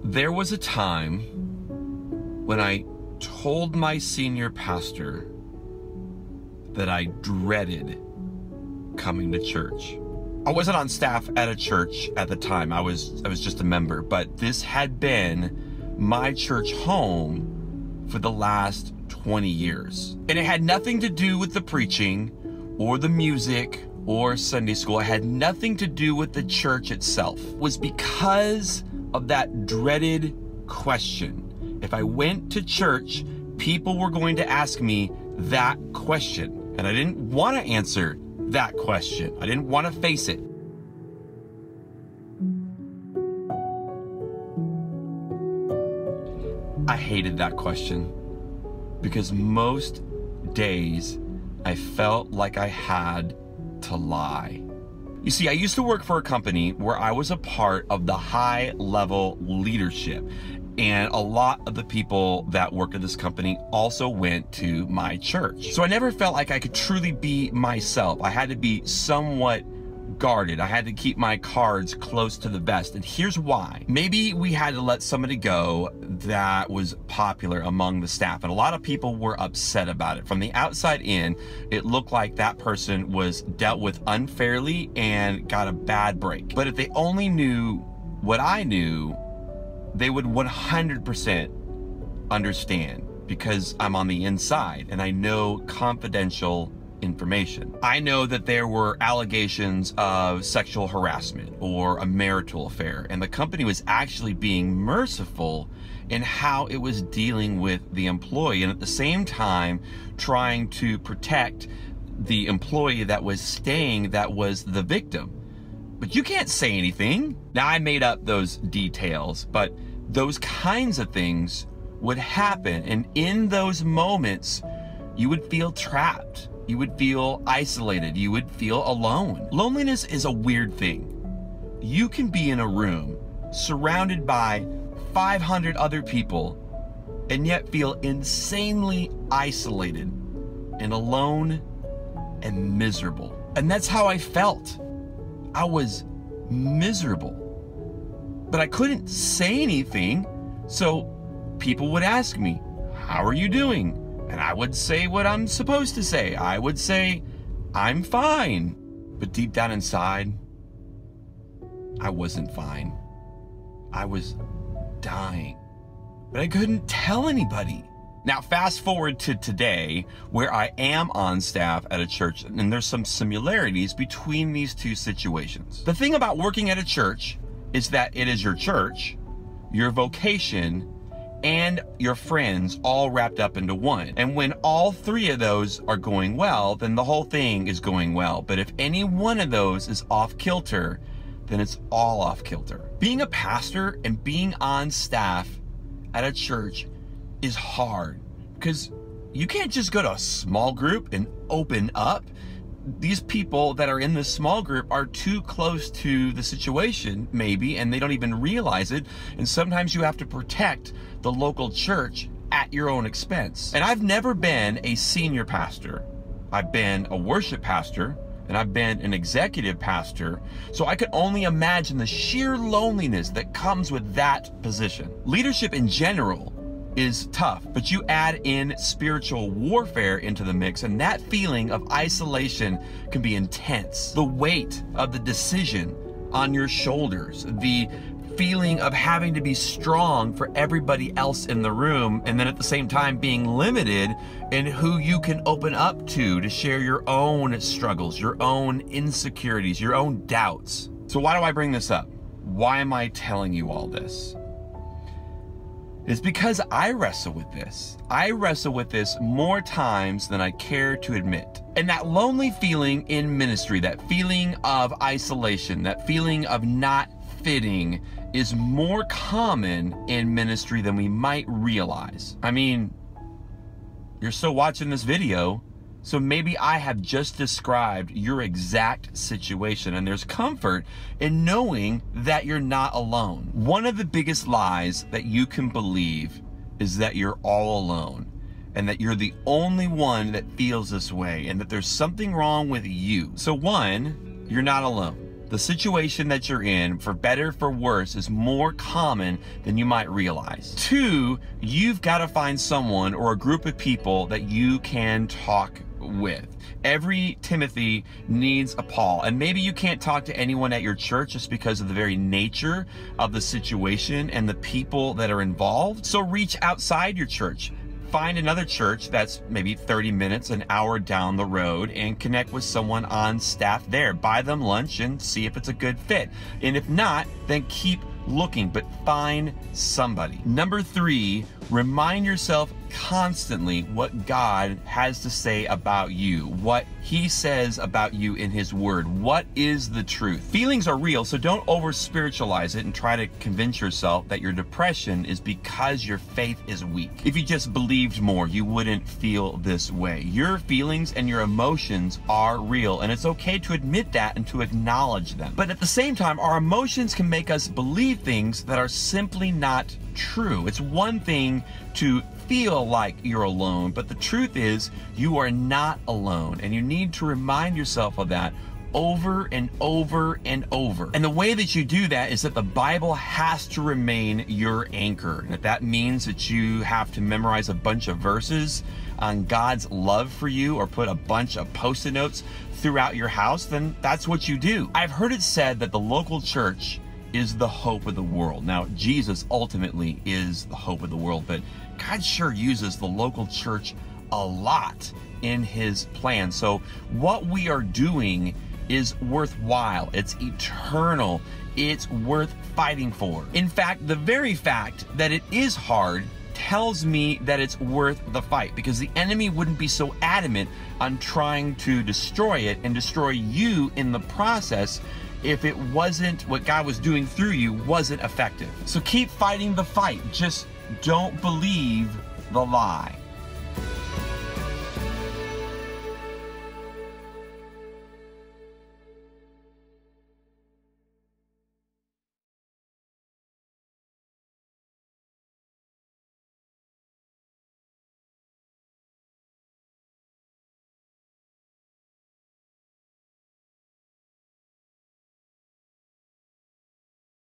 There was a time when I told my senior pastor that I dreaded coming to church. I wasn't on staff at a church at the time. I was just a member, but this had been my church home for the last 20 years. And it had nothing to do with the preaching or the music or Sunday school. It had nothing to do with the church itself. It was because of that dreaded question. If I went to church, people were going to ask me that question. And I didn't want to answer that question. I didn't want to face it. I hated that question because most days I felt like I had to lie. You see, I used to work for a company where I was a part of the high-level leadership, and a lot of the people that work at this company also went to my church. So I never felt like I could truly be myself. I had to be somewhat guarded. I had to keep my cards close to the vest. And here's why. Maybe we had to let somebody go that was popular among the staff, and a lot of people were upset about it. From the outside in, it looked like that person was dealt with unfairly and got a bad break. But if they only knew what I knew, they would 100% understand, because I'm on the inside and I know confidential information. I know that there were allegations of sexual harassment or a marital affair, and the company was actually being merciful in how it was dealing with the employee, and at the same time trying to protect the employee that was staying, that was the victim. But you can't say anything. Now, I made up those details, but those kinds of things would happen, and in those moments you would feel trapped. You would feel isolated. You would feel alone. Loneliness is a weird thing. You can be in a room surrounded by 500 other people and yet feel insanely isolated and alone and miserable. And that's how I felt. I was miserable. But I couldn't say anything, so people would ask me, "How are you doing?" And I would say what I'm supposed to say. I would say, "I'm fine." But deep down inside, I wasn't fine. I was dying. But I couldn't tell anybody. Now, fast forward to today, where I am on staff at a church, and there's some similarities between these two situations. The thing about working at a church is that it is your church, your vocation, and your friends all wrapped up into one. And when all three of those are going well, then the whole thing is going well. But if any one of those is off kilter, then it's all off kilter. Being a pastor and being on staff at a church is hard, because you can't just go to a small group and open up. These people that are in this small group are too close to the situation, maybe, and they don't even realize it. And sometimes you have to protect the local church at your own expense. And I've never been a senior pastor. I've been a worship pastor, and I've been an executive pastor. So I could only imagine the sheer loneliness that comes with that position. Leadership in general is tough, but you add in spiritual warfare into the mix, and that feeling of isolation can be intense. The weight of the decision on your shoulders, the feeling of having to be strong for everybody else in the room, and then at the same time being limited in who you can open up to share your own struggles, your own insecurities, your own doubts. So why do I bring this up? Why am I telling you all this? It's because I wrestle with this. I wrestle with this more times than I care to admit. And that lonely feeling in ministry, that feeling of isolation, that feeling of not fitting is more common in ministry than we might realize. I mean, you're still watching this video, so maybe I have just described your exact situation, and there's comfort in knowing that you're not alone. One of the biggest lies that you can believe is that you're all alone, and that you're the only one that feels this way, and that there's something wrong with you. So one, you're not alone. the situation that you're in, for better, for worse, is more common than you might realize. 2, you've got to find someone or a group of people that you can talk with. Every Timothy needs a Paul, and maybe you can't talk to anyone at your church just because of the very nature of the situation and the people that are involved. So reach outside your church. Find another church that's maybe 30 minutes, an hour down the road, and connect with someone on staff there. Buy them lunch and see if it's a good fit. And if not, then keep looking, but find somebody. Number 3, remind yourself constantly what God has to say about you, what He says about you in His Word. What is the truth? Feelings are real, so don't over-spiritualize it and try to convince yourself that your depression is because your faith is weak. If you just believed more, you wouldn't feel this way. Your feelings and your emotions are real, and it's okay to admit that and to acknowledge them. But at the same time, our emotions can make us believe things that are simply not true. It's one thing to feel like you're alone, but the truth is you are not alone, and you need to remind yourself of that over and over and over. And the way that you do that is that the Bible has to remain your anchor. And if that means that you have to memorize a bunch of verses on God's love for you, or put a bunch of Post-it notes throughout your house, then that's what you do. I've heard it said that the local church is the hope of the world. Now, Jesus ultimately is the hope of the world, but God sure uses the local church a lot in His plan. So what we are doing is worthwhile. It's eternal. It's worth fighting for. In fact, the very fact that it is hard tells me that it's worth the fight, because the enemy wouldn't be so adamant on trying to destroy it and destroy you in the process if it wasn't, what God was doing through you wasn't effective. So keep fighting the fight. Just don't believe the lie.